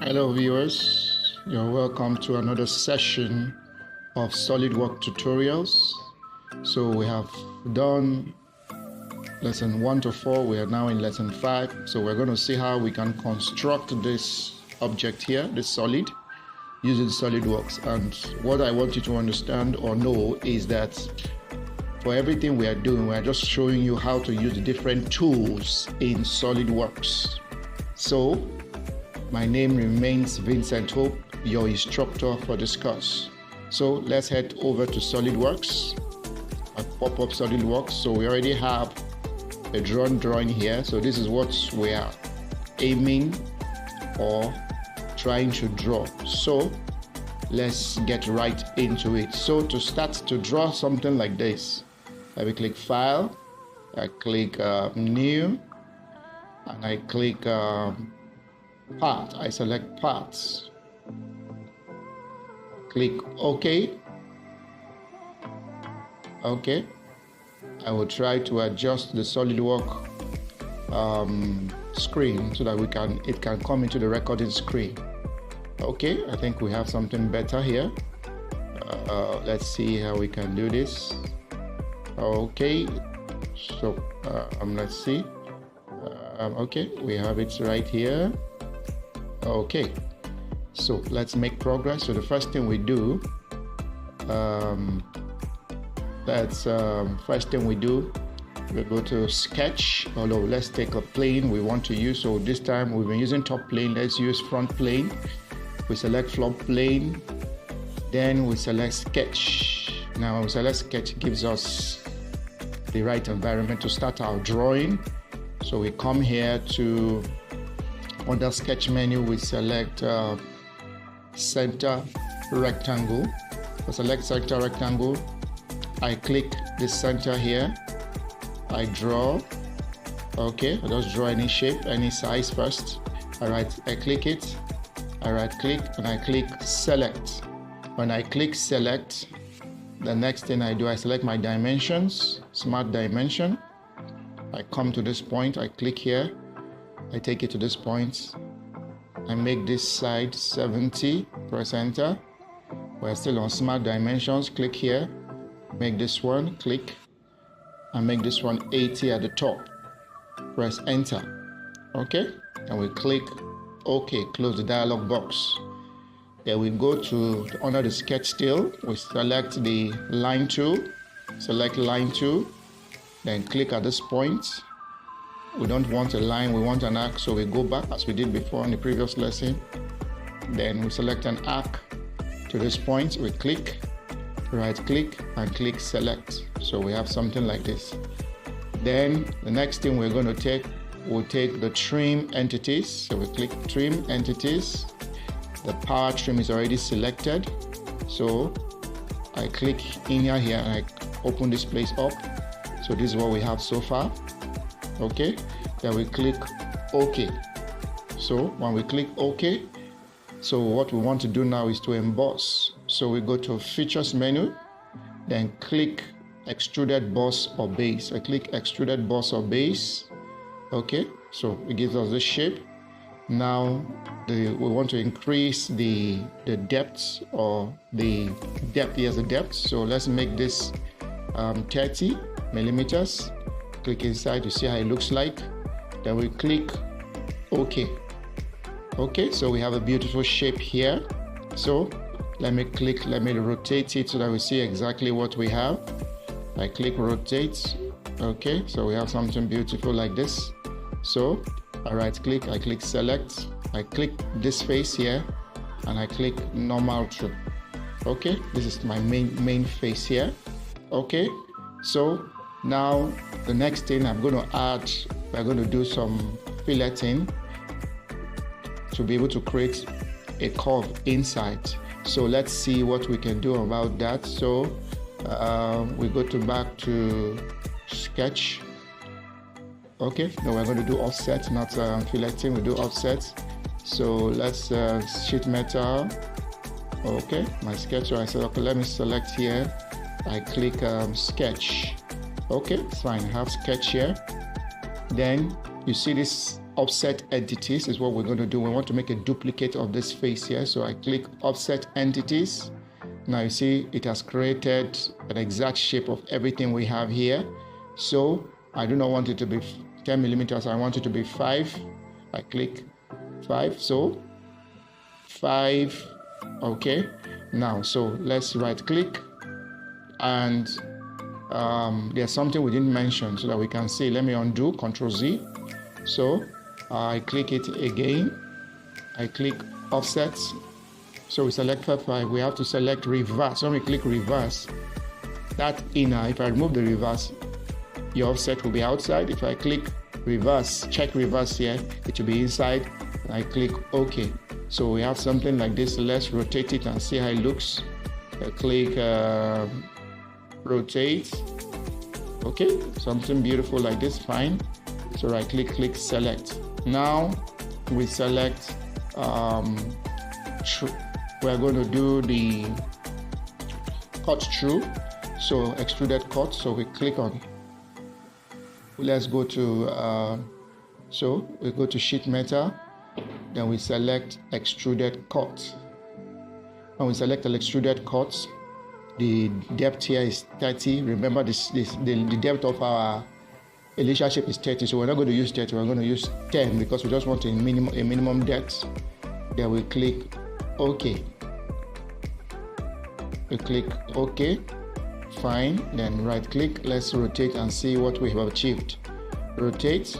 Hello viewers, you're welcome to another session of SolidWorks tutorials. So we have done lesson 1 to 4, we are now in lesson 5. So we're going to see how we can construct this object here, this solid, using SolidWorks. And what I want you to understand or know is that for everything we are doing, we are just showing you how to use the different tools in SolidWorks. So my name remains Vincent Hope, your instructor for this course. So let's head over to SolidWorks, a pop-up SolidWorks. So we already have a drawing here. So this is what we are aiming or trying to draw. So let's get right into it. So to start to draw something like this, I will click File, I click New, and I click Part. I select Parts. Click OK. OK. I will try to adjust the SolidWorks screen so that it can come into the recording screen. Okay, I think we have something better here. Let's see how we can do this. Okay, so let's see. Okay, we have it right here. Okay, so let's make progress. So the first thing we do, we go to sketch. Although let's take a plane we want to use. So this time we've been using top plane. Let's use front plane. We select floor plane, then we select sketch. Now when we select sketch, it gives us the right environment to start our drawing. So we come here to under sketch menu, we select center rectangle. I select center rectangle. I click the center here. I draw. Okay, I just draw any shape, any size first. Alright, I click it. I right click and I click select. When I click select, the next thing I do, I select my dimensions, smart dimension. I come to this point, I click here. I take it to this point. I make this side 70, press enter. We're still on smart dimensions, click here. Make this one, click. And make this one 80 at the top. Press enter. Okay, and we click OK, close the dialog box. Then we go to under the sketch still, we select the line tool, select line tool, then click at this point. We don't want a line, we want an arc, so we go back as we did before in the previous lesson. Then we select an arc to this point, we click, right click and click select. So we have something like this. Then the next thing we're going to take, we'll take the trim entities. So we click trim entities. The power trim is already selected. So I click in here and I open this place up. So this is what we have so far. Okay, then we click OK. So when we click OK, so what we want to do now is to emboss. So we go to features menu, then click extruded boss or base. I click extruded boss or base. Okay, so it gives us this shape. Now we want to increase the depth or the depth. Here's the depth. So let's make this 30 millimeters. Click inside to see how it looks like. Then we click OK. Okay, so we have a beautiful shape here. So let me rotate it so that we see exactly what we have. I click rotate. Okay, so we have something beautiful like this. So I right click, I click select, I click this face here, and I click normal to. Okay, this is my main face here. Okay, so now the next thing I'm going to add, we're going to do some filleting to be able to create a curve inside. So let's see what we can do about that. So we go back to sketch. Okay, now we're going to do offset, not filleting, we do offset. So let's sheet metal. Okay, my sketch. So I said, okay, let me select here. I click sketch. Okay, fine, I have sketch here. Then you see this offset entities is what we're going to do. We want to make a duplicate of this face here. So I click offset entities. Now you see it has created an exact shape of everything we have here. So I do not want it to be 10 millimeters. I want it to be 5. I click 5. So 5. Okay. Now, so let's right click, and there's something we didn't mention so that we can see. Let me undo, Control Z. So I click it again. I click offset. So we select 5. We have to select reverse. When we click reverse, that inner, if I remove the reverse, your offset will be outside. If I click reverse, check reverse here, it will be inside. I click OK. So we have something like this. Let's rotate it and see how it looks. I click rotate. Okay, something beautiful like this, fine. So right click, click select. Now we select, we're going to do the cut through. So extruded cut. So we click on, let's go to, so we go to sheet metal. Then we select extruded cut. When we select an extruded cut, the depth here is 30. Remember the depth of our initial shape is 30. So we're not going to use 30. We're going to use 10 because we just want a minimum depth. Then we click OK. We click OK. Fine. Then right click. Let's rotate and see what we have achieved. Rotate.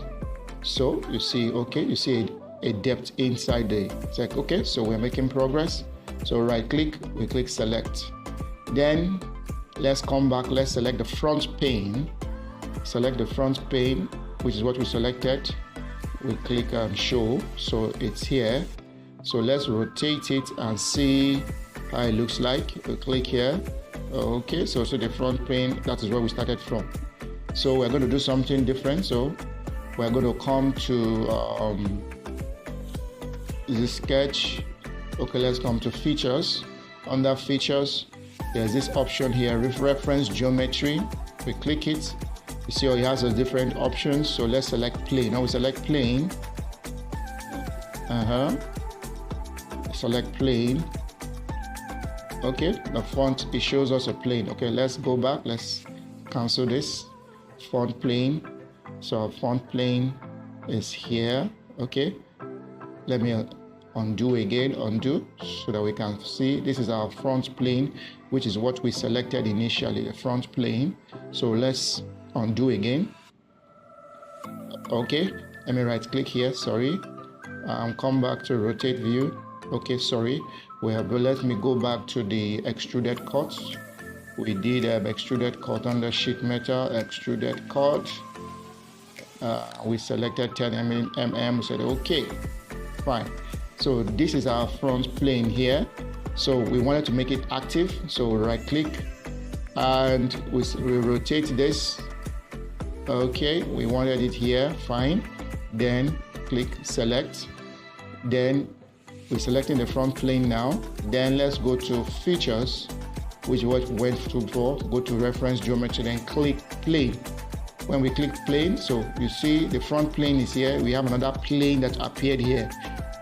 So you see, okay, you see a depth inside the check. Okay, so we're making progress. So right click, we click select. Then let's come back. Let's select the front pane. Select the front pane, which is what we selected. We click show. So it's here. So let's rotate it and see how it looks like. We click here. Okay, so the front pane, that is where we started from. So we're going to do something different. So we're going to come to the sketch. Okay, let's come to features. Under features, there's this option here, reference geometry. We click it. You see, it has a different options. So let's select plane. Now we select plane. Select plane. Okay, the font, it shows us a plane. Okay, let's go back. Let's cancel this font plane. So our font plane is here. Okay, let me undo again, undo, so that we can see this is our front plane, which is what we selected initially, the front plane. So let's undo again. Okay, let me right click here, sorry, come back to rotate view. Okay, sorry, let me go back to the extruded cut. We did extruded cut under sheet metal, extruded cut. We selected 10 mm, we said okay, fine. So this is our front plane here. So we wanted to make it active. So right click and we rotate this. Okay, we wanted it here, fine. Then click select. Then we're selecting the front plane now. Then let's go to features, which is what we went to before. Go to reference geometry, then click plane. When we click plane, so you see the front plane is here. We have another plane that appeared here.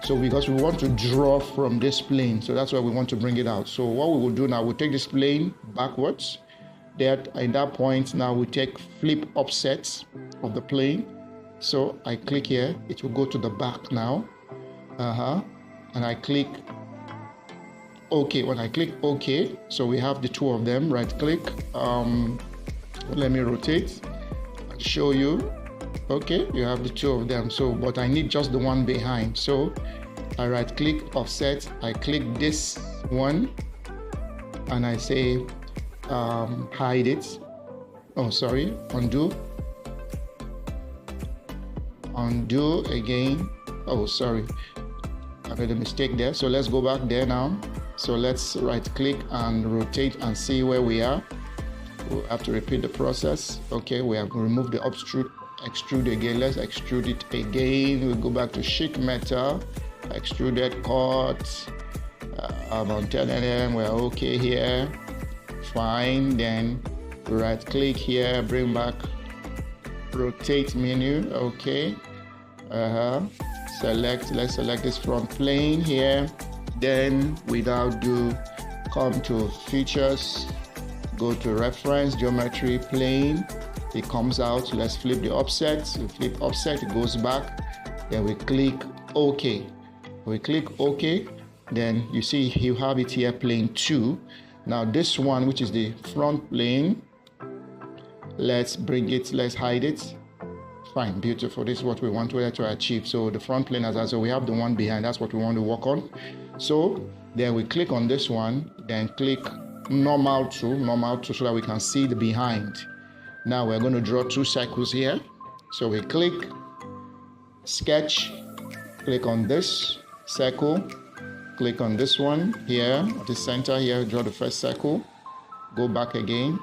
So because we want to draw from this plane, so that's why we want to bring it out. So what we will do now, we'll take this plane backwards. That in that point now we take flip offsets of the plane. So I click here, it will go to the back now. And I click OK. When I click OK, so we have the two of them. Right click. Let me rotate and show you. Okay, you have the two of them. So, but I need just the one behind. So I right click offset. I click this one and I say hide it. Oh, sorry, undo. Undo again. Oh, sorry, I made a mistake there. So let's go back there now. So let's right click and rotate and see where we are. We'll have to repeat the process. Okay, we have removed the extrude again. Let's extrude it again. We'll go back to sheet metal, extruded cut, on 10 mm. We're okay here, fine. Then right click here, bring back rotate menu. Okay, Let's select this front plane here. Then without do, come to features, go to reference, geometry plane. It comes out. Let's flip the offset. We flip offset, it goes back. Then we click OK. We click OK. Then you see you have it here, plane 2. Now this one, which is the front plane, let's bring it, let's hide it. Fine, beautiful. This is what we want to achieve. So the front plane, as we have the one behind, that's what we want to work on. So then we click on this one, then click normal to so that we can see the behind. Now we're going to draw 2 circles here. So we click sketch, click on this circle, click on this one here at the center here, draw the first circle, go back again,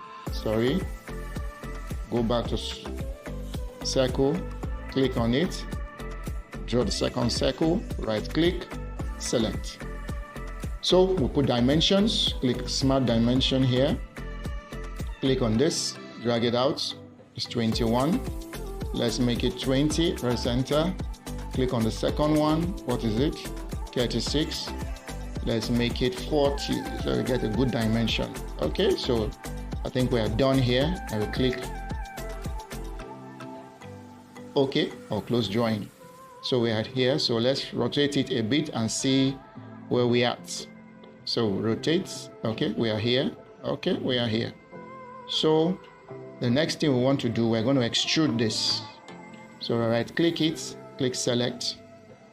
go back to circle, click on it, draw the second circle, right click, select. So we put dimensions, click smart dimension here, click on this, drag it out, it's 21, let's make it 20, press enter, click on the second one, what is it, 36, let's make it 40, so we get a good dimension. Okay, so I think we are done here. I will click OK or close drawing. So we are here, so let's rotate it a bit and see where we are at. So rotate, okay, we are here, okay, we are here. So the next thing we want to do, we're going to extrude this. So right click it, click select.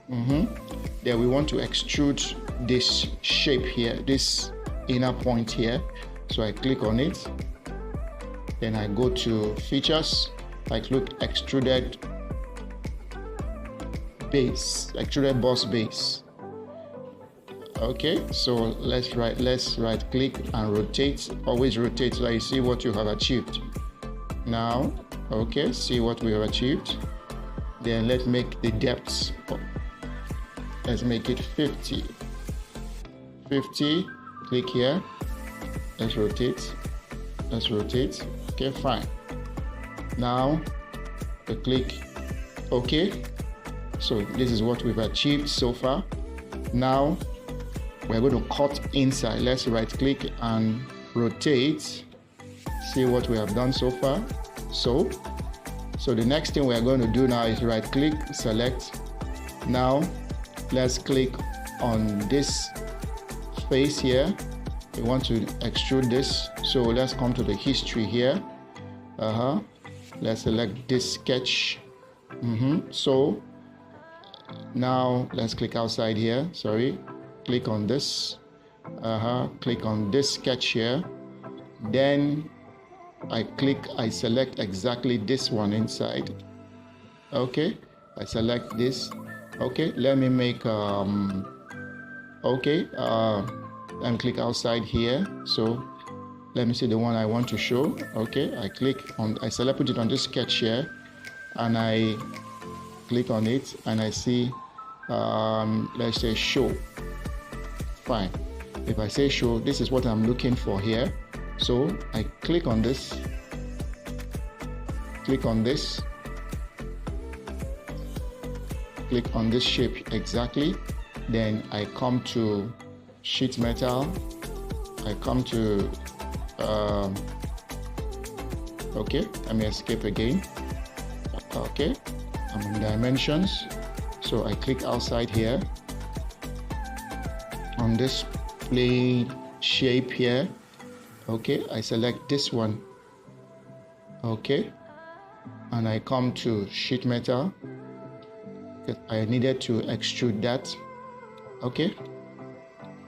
Then we want to extrude this shape here, this inner point here. So I click on it, then I go to features, I click extruded base, extruded boss base. Okay, so let's right click and rotate, always rotate so that you see what you have achieved. Now, okay, see what we have achieved. Then let's make the depths, let's make it 50, click here, let's rotate, okay, fine. Now we click OK. So this is what we've achieved so far. Now we're going to cut inside. Let's right click and rotate, see what we have done so far. So the next thing we are going to do now is right click, select. Now let's click on this face here. We want to extrude this, so let's come to the history here. Let's select this sketch. So now let's click outside here, click on this, click on this sketch here. Then I select exactly this one inside. Okay, I select this. Okay, let me make let me click outside here. So let me see the one I want to show. Okay, I click on, I select, put it on this sketch here, and I click on it, and I see let's say show. Fine. If I say show, this is what I'm looking for here. So I click on this, click on this shape exactly. Then I come to sheet metal, I come to okay, let me escape again. Okay, I'm in dimensions, so I click outside here on this plane shape here. Okay, I select this one. Okay, and I come to sheet metal. I needed to extrude that. Okay,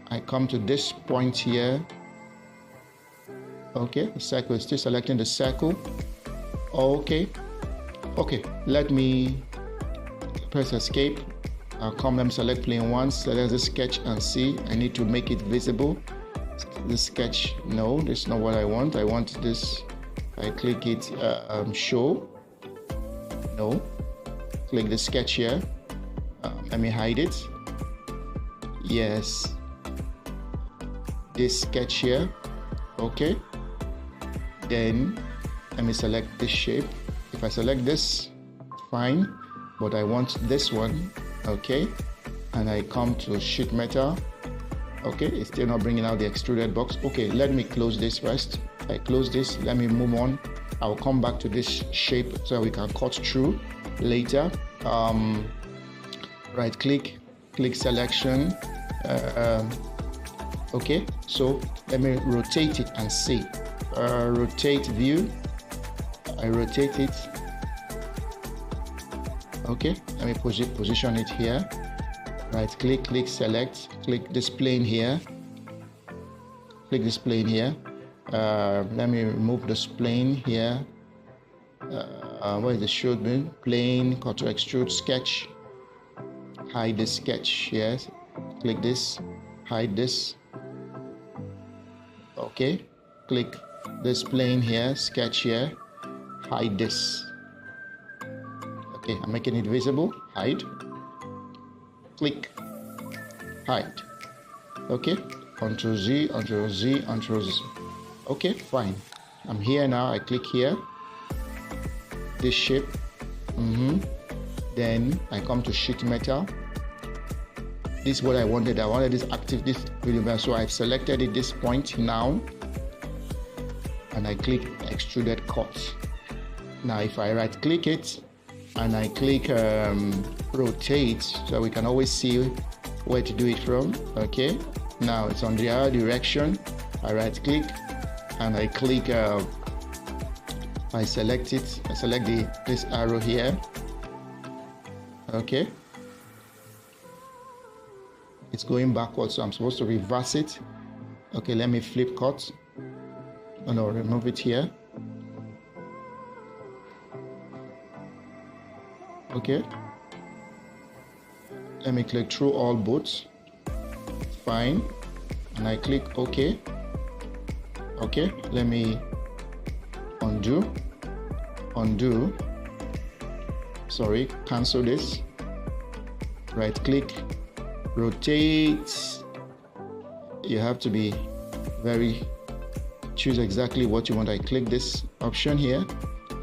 I come to this point here. Okay, the circle is still selecting the circle. Okay, let me press escape. I'll come and select plane 1, select the sketch and see. I need to make it visible. This sketch, no, this is not what I want. I want this. I click it, show. No, click the sketch here. Let me hide it. Yes, this sketch here. Okay, then let me select this shape. If I select this, fine. but I want this one. Okay, and I come to sheet metal. Okay, it's still not bringing out the extruded box. Okay, let me close this first. I close this, let me move on. I'll come back to this shape so we can cut through later. Right click, click selection. Okay, so let me rotate it and see. Rotate view. I rotate it. Okay, let me position it here. Right click, click select, click this plane here. Click this plane here. Let me remove this plane here. Where is the should be? Plane, cut to extrude, sketch. Hide this sketch, yes. Click this, hide this. Okay, click this plane here, sketch here, hide this. Okay, I'm making it visible, hide. Click, hide. Okay, Ctrl Z, Ctrl Z, Ctrl Z. Okay, fine. I'm here now. I click here. This shape. Then I come to sheet metal. This is what I wanted. I wanted this active, this video. So I've selected it this point now, and I click extruded cut. Now, if I right click it and I click rotate, so we can always see where to do it from. Okay, now it's on the other direction. I right click and I click I select it. I select this arrow here. Okay, it's going backwards, so I'm supposed to reverse it. Okay, let me flip cut. Oh no, remove it here. Okay, let me click through all boats. Fine, and I click OK. Okay, let me undo. Sorry, cancel this. Right click, rotate. You have to be choose exactly what you want. I click this option here.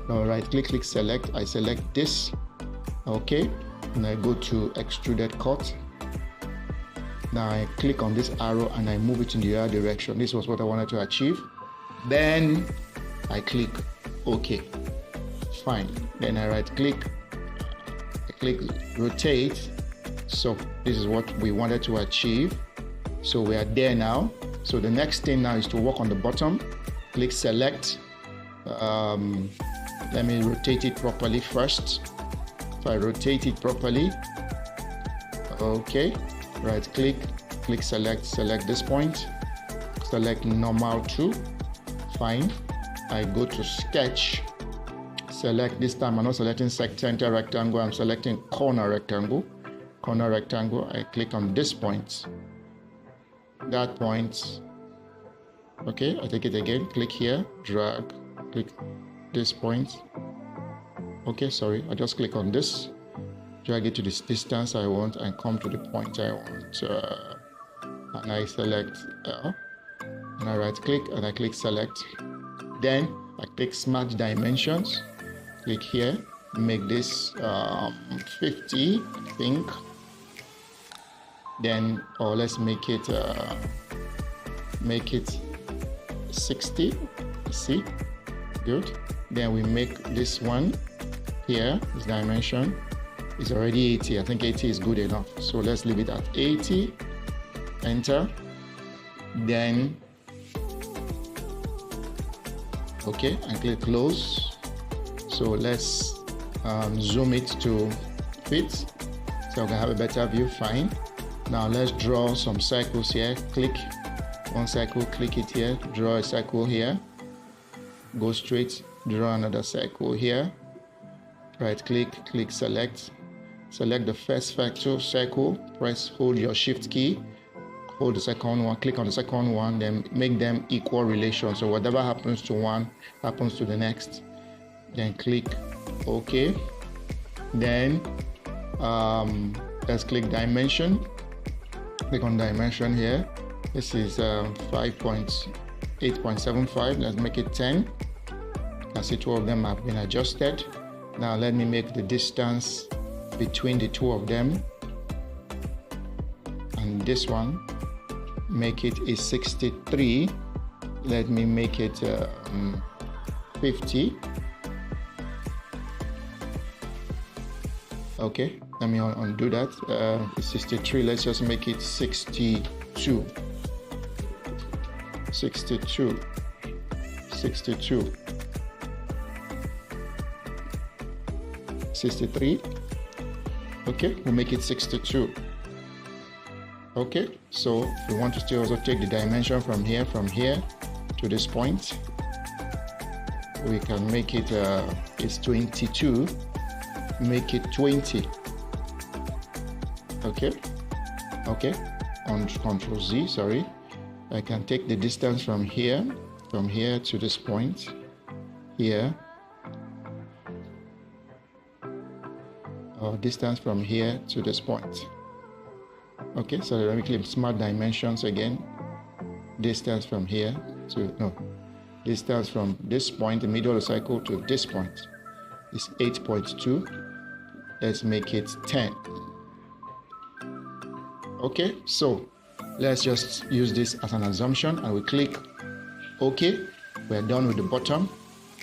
Now right click, click select. I select this. Okay, and I go to extruded cut. Now I click on this arrow and I move it in the other direction. This was what I wanted to achieve. Then I click OK. Fine. Then I right click, I click rotate. So this is what we wanted to achieve. So we are there now. So the next thing now is to work on the bottom. Click select. Let me rotate it properly first. So I rotate it properly. Okay. Right click, click select, select this point. Select normal 2. Fine. I go to sketch. Select this time. I'm not selecting center rectangle. I'm selecting corner rectangle. Corner rectangle. I click on this point. That point. Okay. I take it again. Click here. Drag. Click this point. Okay. Sorry. I just click on this. Drag it to this distance I want and come to the point I want. And I select and I right click and I click select. Then I click smart dimensions. Click here, make this 50, I think. Then, or let's make it 60. See, good. Then we make this one here. This dimension is already 80. I think 80 is good enough. So let's leave it at 80. Enter. Then, okay, and click close. So let's zoom it to fit so we can have a better view. Fine. Now let's draw some circles here. Click one circle, click it here, draw a circle here, go straight, draw another circle here. Right click, click select. Select the first circle, hold your shift key, hold the second one, click on the second one, then make them equal relation. So whatever happens to one happens to the next. Then click OK. Then let's click dimension. Click on dimension here. This is 5.8.75. Let's make it 10. You can see two of them have been adjusted. Now let me make the distance between the two of them, and this one, make it a 63. Let me make it 50. Okay, let me undo that. 63, let's just make it 62. 62. 62. 63. Okay, we'll make it 62. Okay, so we want to still also take the dimension from here to this point. We can make it it's 22. Make it 20. Okay, on Control Z, sorry. I can take the distance from here to this point here, or distance from here to this point. Okay, so let me click Smart Dimensions again. Distance from here to, no, distance from this point, the middle of the cycle, to this point is 8.2. Let's make it 10. Okay, so let's just use this as an assumption, and we click OK. We're done with the bottom.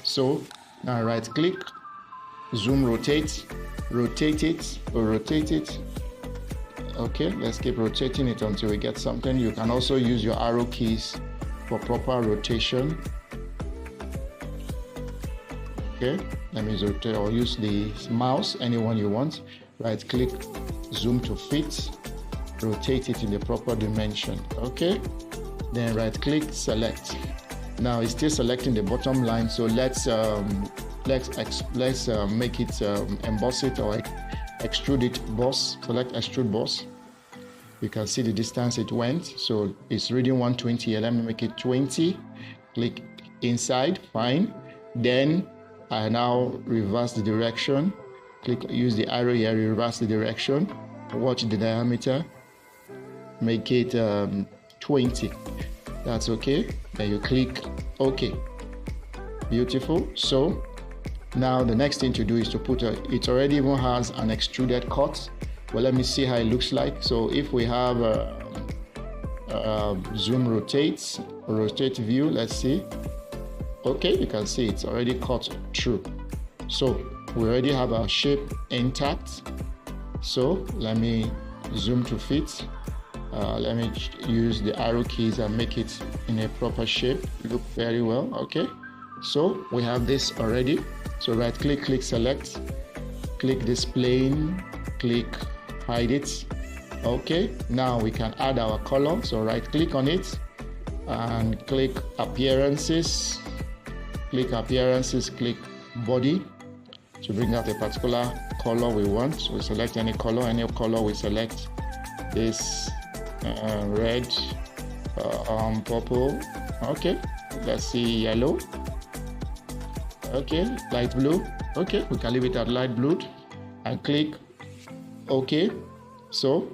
So now right click, zoom, rotate it, or rotate it. Okay, let's keep rotating it until we get something. You can also use your arrow keys for proper rotation. Okay, let me rotate, or use the mouse, anyone you want. Right click, zoom to fit, rotate it in the proper dimension. Okay, then right click, select. Now it's still selecting the bottom line, so let's make it emboss it, or extrude it boss. Select extrude boss. You can see the distance it went, so it's reading 120 here. Let me make it 20. Click inside, fine. Then I now reverse the direction. Click, use the arrow here, reverse the direction. Watch the diameter. Make it 20. That's okay. Then you click OK. Beautiful. So now the next thing to do is to put it already even has an extruded cut. Well, let me see how it looks like. So if we have zoom, rotate view, let's see. Okay, you can see it's already cut through. So we already have our shape intact. So let me zoom to fit. Let me use the arrow keys and make it in a proper shape. Look very well. Okay, so we have this already. So right click, click select, click this plane, click hide it. Okay, now we can add our color. So right click on it and click appearances, click body to bring out a particular color we want. So we select any color we select this red, purple. Okay, let's see yellow. Okay, light blue. Okay, we can leave it at light blue and click OK. So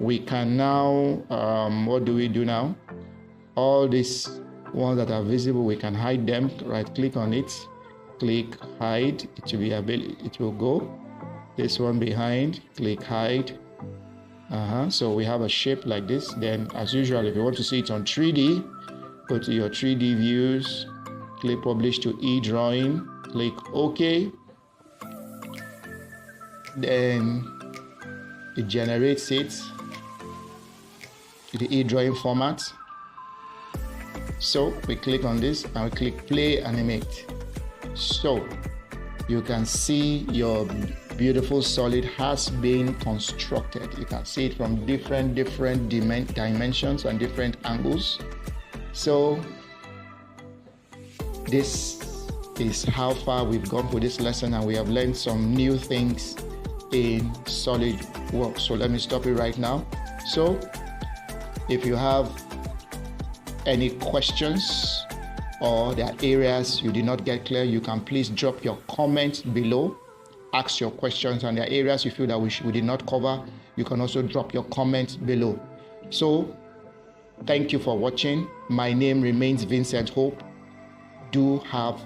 we can now, what do we do now? All these ones that are visible, we can hide them. Right click on it, click hide. It will be available. It will go. This one behind, click hide. So we have a shape like this. Then, as usual, if you want to see it on 3D, go to your 3D views, click publish to e-drawing, click OK. Then it generates it in the e-drawing format. So we click on this and we click play animate. So you can see your beautiful solid has been constructed. You can see it from different dimensions and different angles. So this is how far we've gone for this lesson, and we have learned some new things in SolidWorks. So let me stop it right now. So if you have any questions or there are areas you did not get clear, you can please drop your comments below. Ask your questions, and there are areas you feel that we did not cover, you can also drop your comments below. So thank you for watching. My name remains Vincent Hope. Do have